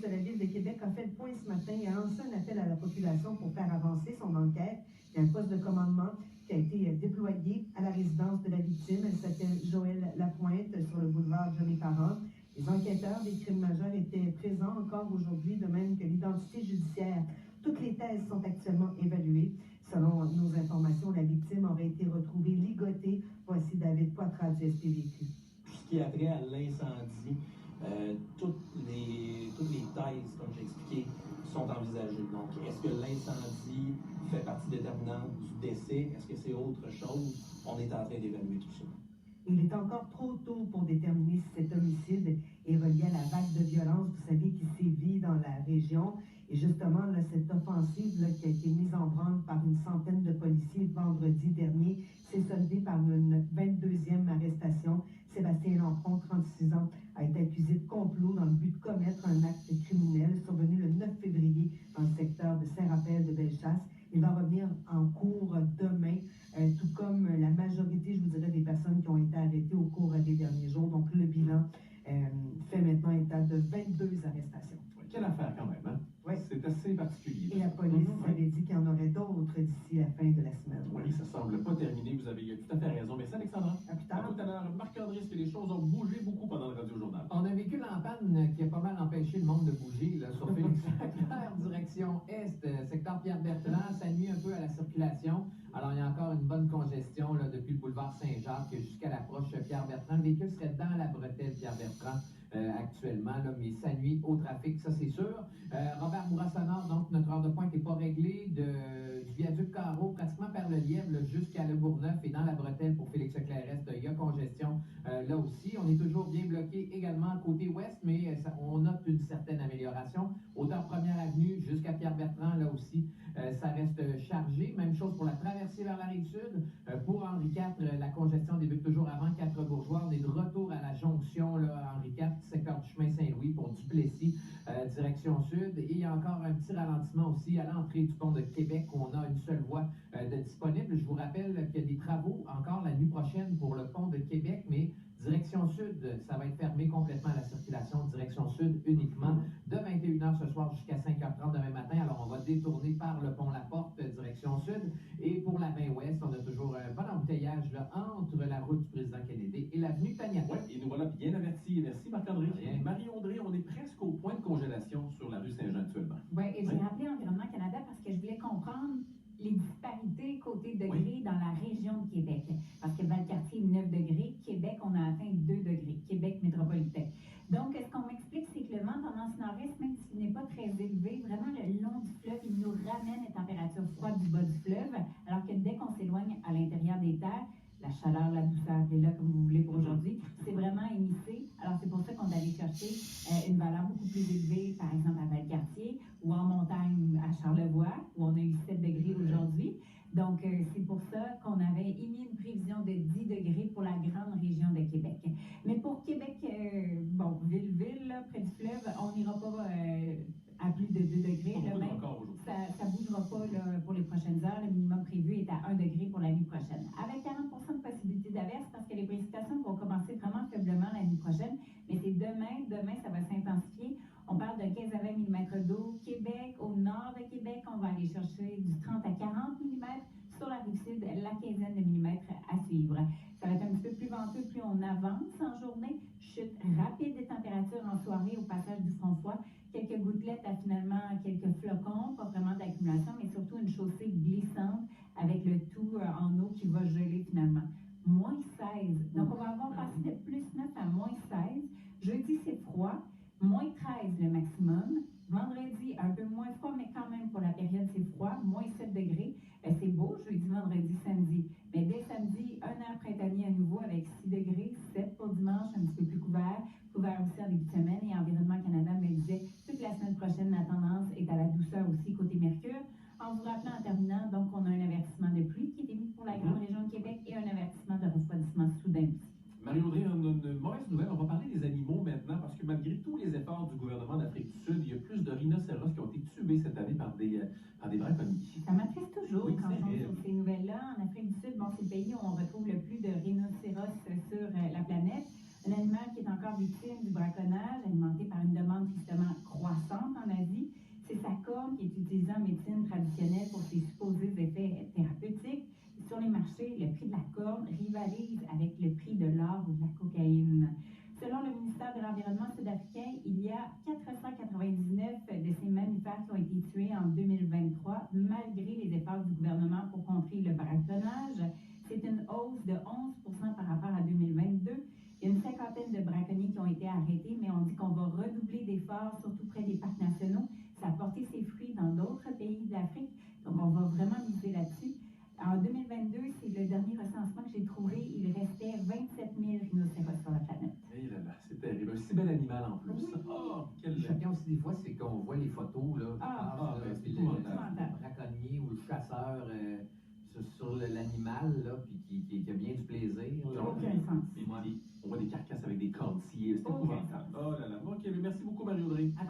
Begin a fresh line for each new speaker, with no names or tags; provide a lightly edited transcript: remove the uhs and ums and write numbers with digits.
de la Ville de Québec a fait le point ce matin et a lancé un appel à la population pour faire avancer son enquête. Il y a un poste de commandement qui a été déployé à la résidence de la victime. Elle s'appelle Joëlle Lapointe sur le boulevard Johnny-Parent. Les enquêteurs des crimes majeurs étaient présents encore aujourd'hui, de même que l'identité judiciaire. Toutes les thèses sont actuellement évaluées. Selon nos informations, la victime aurait été retrouvée ligotée. Voici David Poitras du SPVQ.
Ce qui a trait à l'incendie, toutes les thèses, comme j'ai expliqué, sont envisagées. Donc, est-ce que l'incendie fait partie déterminante du décès? Est-ce que c'est autre chose? On est en train d'évaluer tout ça.
Il est encore trop tôt pour déterminer si cet homicide est relié à la vague de violence, vous savez, qui sévit dans la région. Et justement, là, cette offensive là, qui a été mise en branle par une centaine de policiers vendredi dernier s'est soldée par une 22e arrestation. Sébastien Lampron, 36 ans, a été accusé de complot dans le but de commettre un acte criminel survenu le 9 février dans le secteur de Saint-Raphaël de Bellechasse. Il va revenir en cours demain, tout comme la majorité, je vous dirais, des personnes qui ont été arrêtées au cours des derniers jours. Donc, le bilan fait maintenant état de 22 arrestations.
Quelle affaire quand même, hein?
Oui.
C'est assez particulier.
Et la police avait dit qu'il y en aurait d'autres d'ici la fin de la semaine.
Oui, ça semble pas terminé. Vous avez tout à fait raison. Merci Alexandra.
À plus tard.
À tout à l'heure. Marc-André, est-ce que les choses ont bougé beaucoup pendant le Radio-Journal?
On a un véhicule en panne qui a pas mal empêché le monde de bouger là, sur Félix-Leclerc, direction Est, secteur Pierre-Bertrand. Ça nuit un peu à la circulation. Alors, il y a encore une bonne congestion là, depuis le boulevard Saint-Jacques jusqu'à l'approche Pierre-Bertrand. Le véhicule serait dans la bretelle Pierre-Bertrand actuellement, là, mais ça nuit au trafic, ça c'est sûr. Robert Bourassa-Nord, donc notre heure de pointe n'est pas réglée du viaduc Carreau, pratiquement par le Lièvre jusqu'à Le Bourgneuf et dans la bretelle pour Félix-Leclerc-Est. Il y a congestion là aussi. On est toujours bien bloqué également côté ouest, mais on note une certaine amélioration. Autant Première Avenue jusqu'à Pierre-Bertrand, là aussi, ça reste chargé. Même chose pour la traversée vers la Rive-Sud. Pour Henri IV, la congestion débute toujours avant 4 Bourgeois. On est de retour à la jonction là, Henri IV, secteur du chemin Saint-Louis pour Duplessis, direction sud. Et il y a encore un petit ralentissement aussi à l'entrée du pont de Québec où on a une seule voie de disponible. Je vous rappelle qu'il y a des travaux encore la nuit prochaine pour le pont de Québec, mais direction sud, ça va être fermé complètement à la circulation. Direction sud uniquement de 21h ce soir jusqu'à 5h30 demain matin. Alors, on va détourner par le pont La Porte, direction sud. Et pour la 20 ouest, on a toujours un bon embouteillage là, entre la route du président Kennedy et l'avenue Taniata.
Oui, et nous voilà bien avertis. Merci Marc-André. Marie-Audrey, on est presque au point de congélation sur la rue Saint-Jean actuellement.
Oui, et j'ai rappelé Environnement Canada parce que je voulais comprendre les disparités côté degrés dans la région de Québec. Parce que Valcartier, 9 degrés. Québec, on a atteint 2 degrés. Québec métropolitain. Donc, ce qu'on m'explique, c'est que le vent tendance nord-est, même s'il n'est pas très élevé, vraiment le long du fleuve, il nous ramène les températures froides du bas du fleuve, alors que dès qu'on s'éloigne à l'intérieur des terres, la chaleur, la douceur est là, comme vous voulez pour aujourd'hui. C'est vraiment émissé. Alors, c'est pour ça qu'on allait chercher une valeur beaucoup plus élevée, par exemple à Valcartier, ou en montagne à Charlevoix, où on a eu 7 degrés aujourd'hui. Donc, c'est pour ça qu'on avait émis une prévision de 10 degrés pour la grande région de Québec. Mais pour Québec, bon, ville, là, près du fleuve, on n'ira pas à plus de 2 degrés. Ça ne bougera pas là, pour les prochaines heures. Le minimum prévu est à 1 degré pour la nuit prochaine. Avec 40% de possibilité d'averse, parce que les précipitations vont commencer vraiment faiblement la nuit prochaine. Mais c'est demain, ça va s'intensifier. On parle de 15 à 20 mm d'eau. Québec, au nord de Québec, on va aller chercher du 30 à 40 mm. Sur la rive sud, la quinzaine de millimètres à suivre. Ça va être un petit peu plus venteux plus on avance en journée. Chute rapide des températures en soirée au passage du front froid. Quelques gouttelettes à finalement quelques flocons, pas vraiment d'accumulation, mais surtout une chaussée glissante avec le tout en eau qui va geler finalement. Moins 16. Donc, on va avoir passé de plus 9 à moins 16. Jeudi, c'est froid. Moins 13 le maximum. Vendredi, un peu moins froid, mais quand même pour la période, c'est froid. Moins 7 degrés. C'est beau, jeudi, vendredi, samedi. Mais dès samedi, un air printanier à nouveau avec 6 degrés. 7 pour dimanche, un petit peu plus couvert. Couvert aussi en début de semaine. Et Environnement Canada me disait toute la semaine prochaine, la tendance est à la douceur aussi côté Mercure. En vous rappelant en terminant, donc, on a un avertissement de pluie qui est émis pour la grande région de Québec et un avertissement de refroidissement soudain aussi.
Marie-Audrey, on a une mauvaise nouvelle. On va parler des animaux maintenant parce que malgré tous les efforts du gouvernement d'Afrique du Sud, il y a plus de rhinocéros qui ont été tués cette année par des braconniers.
Ça m'attriste toujours
oui,
quand on trouve ces nouvelles-là. En Afrique du Sud, bon, c'est le pays où on retrouve le plus de rhinocéros sur la planète. Un animal qui est encore victime du braconnage, alimenté par une demande tristement croissante. utilisé en médecine traditionnelle pour ses supposés effets thérapeutiques. Sur les marchés, le prix de la corne rivalise avec le prix de l'or ou de la cocaïne. Selon le ministère de l'Environnement sud-africain, il y a 499 de ces mammifères qui ont été tués en 2023, malgré les efforts du gouvernement pour contrer le braconnage. C'est une hausse de 11% par rapport à 2022. Il y a une cinquantaine de braconniers qui ont été arrêtés, mais on dit qu'on va redoubler d'efforts, surtout près des parcs nationaux. Ça a porté ses fruits dans d'autres pays d'Afrique, donc on va vraiment miser là-dessus. En 2022, c'est le dernier recensement que j'ai trouvé. Il restait 27 000 rhinocéros sur la planète.
Eh là là, c'est terrible. Un si bel animal en plus.
Oui.
Oh, quel...
Chacun aussi, des fois, c'est qu'on voit les photos, là, qui
Ah,
passent, là,
ben, c'est
puis
épouvantable.
le braconnier ou le chasseur sur l'animal, là, puis qui a bien du plaisir. Là.
Aucun sens.
On voit des carcasses avec des cornes sciées. C'est
Aucun
épouvantable. Oh là là. OK, mais merci beaucoup, Marie-Audrey.
À